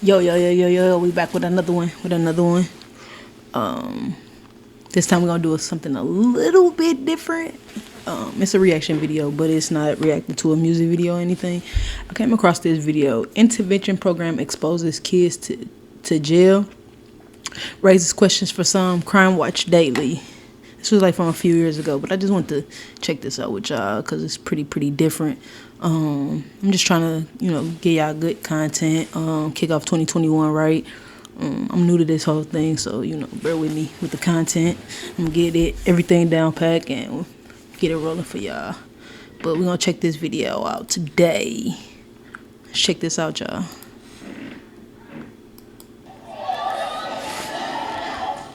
Yo, we back with another one. This time we're gonna do something a little bit different. It's a reaction video, but it's not reacting to a music video or anything. I came across this video. Intervention program exposes kids to jail, raises questions for some, crime watch daily. This was like from a few years ago, but I just want to check this out with y'all because it's pretty different. I'm just trying to, get y'all good content, kick off 2021 right. I'm new to this whole thing, so, bear with me with the content. I'm gonna get everything down packed and get it rolling for y'all. But we're gonna check this video out today. Let's check this out, y'all.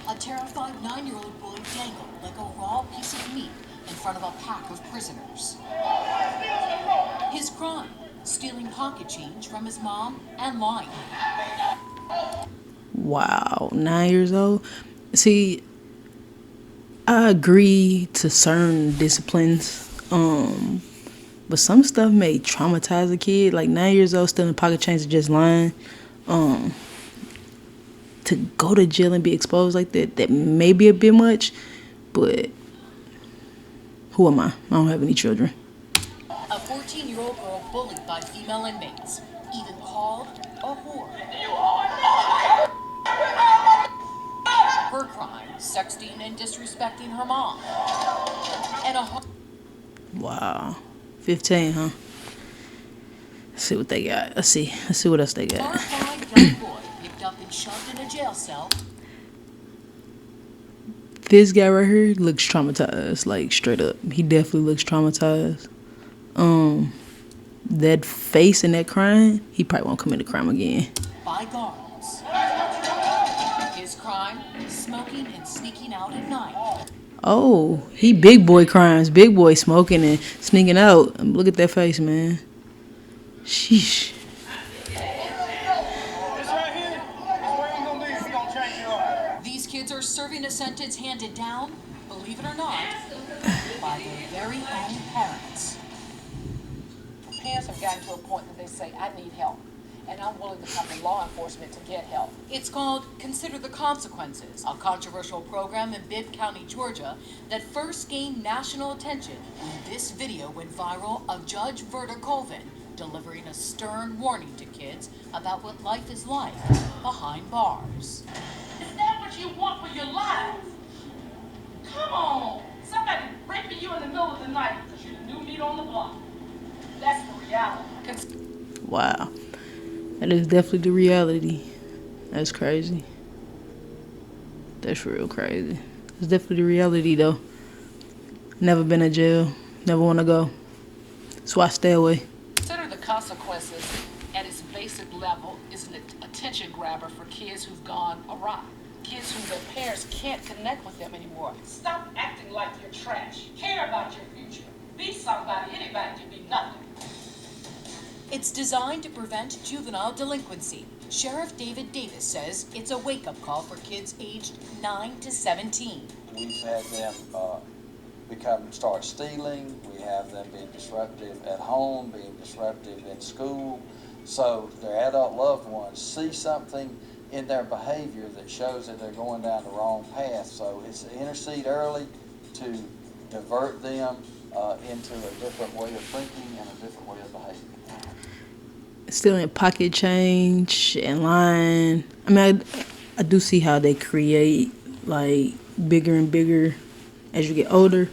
A terrified 9-year-old boy dangled like a raw piece of meat in front of a pack of prisoners. His crime, stealing pocket change from his mom and lying. Wow, 9 years old. See, I agree to certain disciplines, but some stuff may traumatize a kid. Like 9 years old, stealing pocket change and just lying. To go to jail and be exposed like that may be a bit much, but who am I? I don't have any children. A 14-year-old girl bullied by female inmates, even called a whore. Her crime, sexting and disrespecting her mom. And Wow. 15, huh? Let's see what they got. Let's see what else they got. horrified young boy picked up and shoved in a jail cell. This guy right here looks traumatized, like straight up. He definitely looks traumatized. That face and that crying, he probably won't commit a crime again. By guards. His crime, smoking and sneaking out at night. Oh, he big boy crimes. Big boy smoking and sneaking out. Look at that face, man. Sheesh. These kids are serving a sentence handed down, believe it or not, by their very own parents. Parents have gotten to a point that they say, I need help, and I'm willing to come to law enforcement to get help. It's called Consider the Consequences, a controversial program in Bibb County, Georgia, that first gained national attention when this video went viral of Judge Verda Colvin delivering a stern warning to kids about what life is like behind bars. Is that what you want for your life? Come on! Somebody raping you in the middle of the night because you're the new meat on the block. That's the reality. Wow. That is definitely the reality. That's crazy. That's real crazy. It's definitely the reality, though. Never been in jail. Never want to go. So I stay away. Consider the Consequences at its basic level is an attention grabber for kids who've gone awry. Kids who their parents can't connect with them anymore. Stop acting like you're trash. Care about your future. Be somebody. Anybody can be nothing. It's designed to prevent juvenile delinquency. Sheriff David Davis says it's a wake-up call for kids aged 9 to 17. We've had them start stealing. We have them being disruptive at home, being disruptive in school. So their adult loved ones see something in their behavior that shows that they're going down the wrong path. So it's to intercede early to divert them into a different way of thinking and a different way of behaving. Stealing pocket change and lying. I mean, I do see how they create, like, bigger and bigger as you get older.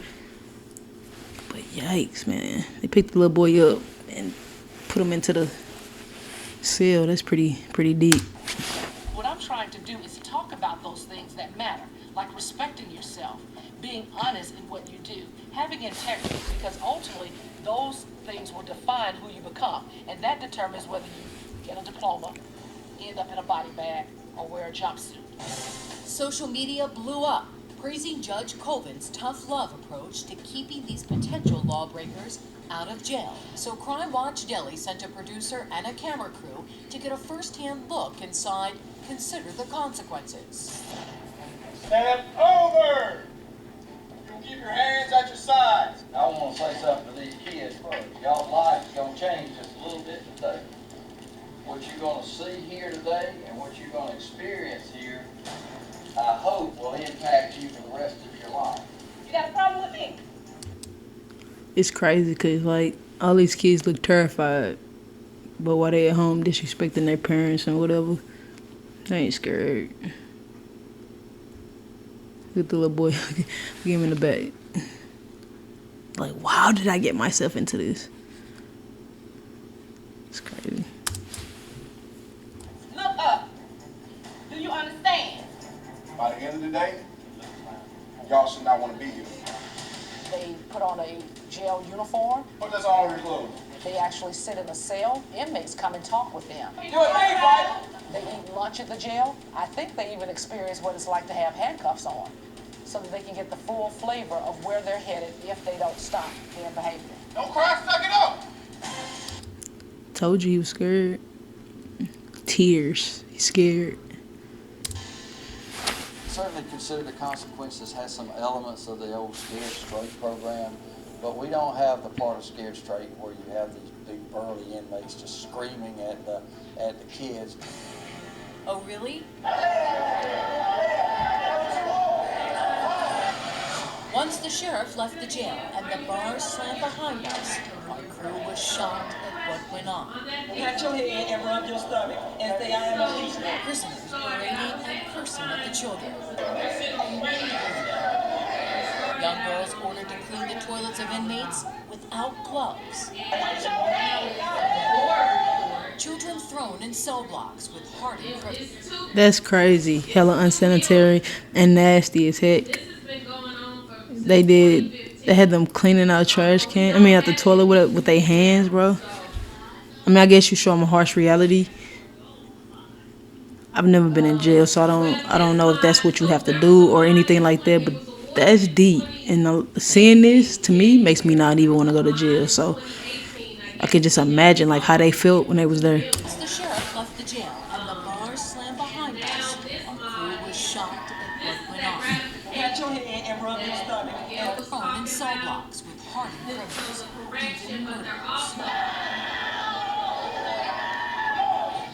But yikes, man. They picked the little boy up and put him into the cell. That's pretty deep. What I'm trying to do is talk about those things that matter, like respecting yourself, being honest in what you do, having integrity, because ultimately those things will define who you become, and that determines whether you get a diploma, end up in a body bag, or wear a jumpsuit. Social media blew up, praising Judge Colvin's tough love approach to keeping these potential lawbreakers out of jail. So Crime Watch Delhi sent a producer and a camera crew to get a first-hand look inside Consider the Consequences. Step over! You keep your hands at your sides. I want to say something to these kids first. Y'all's life is going to change just a little bit today. what you're going to see here today and what you're going to experience here, I hope will impact you for the rest of your life. You got a problem with me? It's crazy because, like, all these kids look terrified. But while they at home disrespecting their parents and whatever, they ain't scared. Look at the little boy. Look him in the back. Like, wow, did I get myself into this? It's crazy. Look up. Do you understand? By the end of the day, y'all should not want to be here. They put on a jail uniform. But that's all your clothes. They actually sit in a cell. Inmates come and talk with them. You know what I mean, right? They eat lunch at the jail. I think they even experience what it's like to have handcuffs on, so that they can get the full flavor of where they're headed if they don't stop their behavior. Don't cry, suck it up. Told you he was scared. Tears. He's scared. Certainly consider the consequences has some elements of the old Scared Straight program, but we don't have the part of Scared Straight where you have these big burly inmates just screaming at the kids. Oh, really? Once the sheriff left the jail and the bars slammed behind us, our crew was shocked at what went on. Pat your head and rub your stomach and say I am a leader. Prisoners parading and cursing at the children. Young girls ordered to clean the toilets of inmates without gloves. Children thrown in cell blocks with hardened criminals. That's crazy. Hella unsanitary and nasty as heck. They had them cleaning out trash can. I mean, out the toilet with their hands, bro. I mean, I guess you show them a harsh reality. I've never been in jail, so I don't know if that's what you have to do or anything like that. But that's deep, and seeing this to me makes me not even want to go to jail. So I could just imagine like how they felt when they was there. Once the sheriff left the jail and the bars slammed behind us, our crew was shocked at what went on. Pat your head and rub your stomach. Thrown in cell blocks with hardened criminals, even murderers.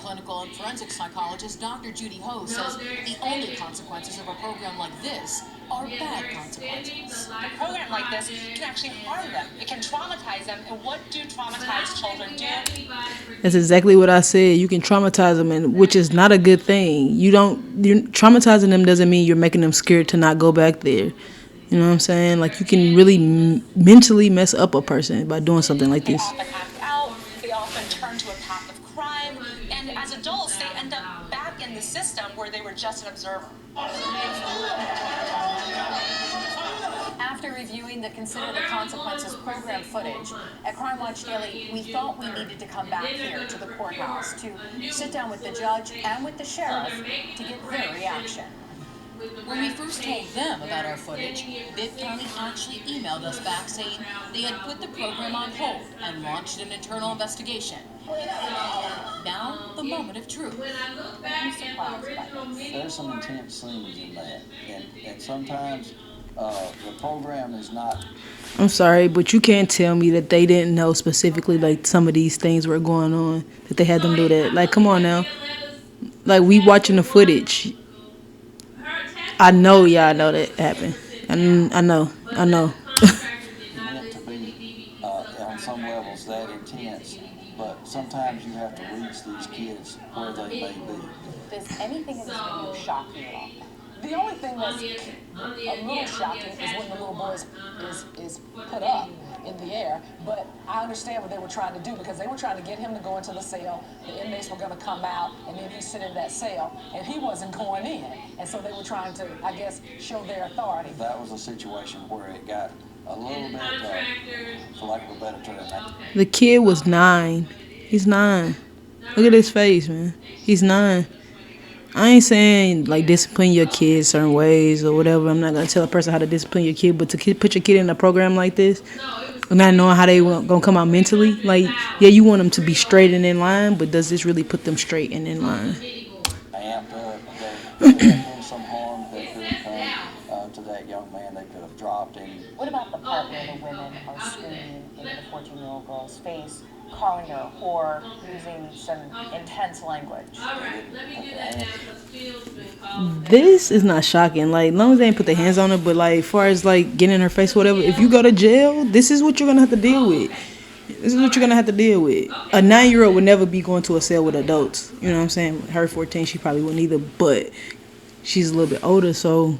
Clinical and forensic psychologist Dr. Judy Ho says the only consequences of a program like this are bad consequences. A program like this can actually harm them. It can traumatize them. And what do traumatized children do? That's exactly what I said. You can traumatize them, and which is not a good thing. You're traumatizing them doesn't mean you're making them scared to not go back there. You know what I'm saying? Like, you can really mentally mess up a person by doing something like They this. often act out. They often turn to a path of crime. And as adults, they end up back in the system where they were just an observer. After reviewing the Consider the Consequences program footage, at Crime Watch Daily, we thought we needed to come back here to the courthouse to sit down with the judge and with the sheriff to get their reaction. When we first told them about our footage, Bibb County actually emailed us back saying they had put the program on hold and launched an internal investigation. Now, the moment of truth. I'm surprised by this. There's some intense scenes in that, and sometimes the program is not. I'm sorry, but you can't tell me that they didn't know specifically like some of these things were going on, that they had them do that. Like, come on now. Like, we watching the footage. I know y'all know that happened. I know. Meant to be on some levels that intense, but sometimes you have to reach these kids where they may be. Does anything in this video shock you at all? The only thing that's a little shocking is when the little boy is put up in the air. But I understand what they were trying to do, because they were trying to get him to go into the cell. The inmates were going to come out, and then he'd sit in that cell, and he wasn't going in. And so they were trying to, I guess, show their authority. That was a situation where it got a little bit, for lack of a better term. The kid was 9. He's 9. Look at his face, man. He's 9. I ain't saying like discipline your kid certain ways or whatever. I'm not gonna tell a person how to discipline your kid, but to put your kid in a program like this, not knowing how they gonna come out mentally, like, yeah, you want them to be straight and in line, but does this really put them straight and in line? Amped up, there could have been some harm that could have come to that young man. They could have dropped him. What about the part where the women are screaming into the 14-year-old girl's face, calling her a whore, using some intense language. This is not shocking. Like, as long as they ain't put their hands on her, but like, as far as like getting in her face, whatever. If you go to jail, this is what you're gonna have to deal with. This is what you're gonna have to deal with. A 9-year-old would never be going to a cell with adults. You know what I'm saying? Her 14, she probably wouldn't either. But she's a little bit older, so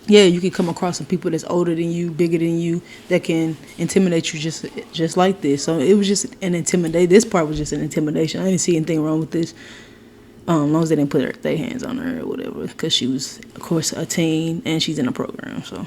yeah, you can come across some people that's older than you, bigger than you, that can intimidate you just like this. So it was just an intimidation. This part was just an intimidation. I didn't see anything wrong with this. As long as they didn't put their hands on her or whatever, because she was, of course, a teen and she's in a program. So.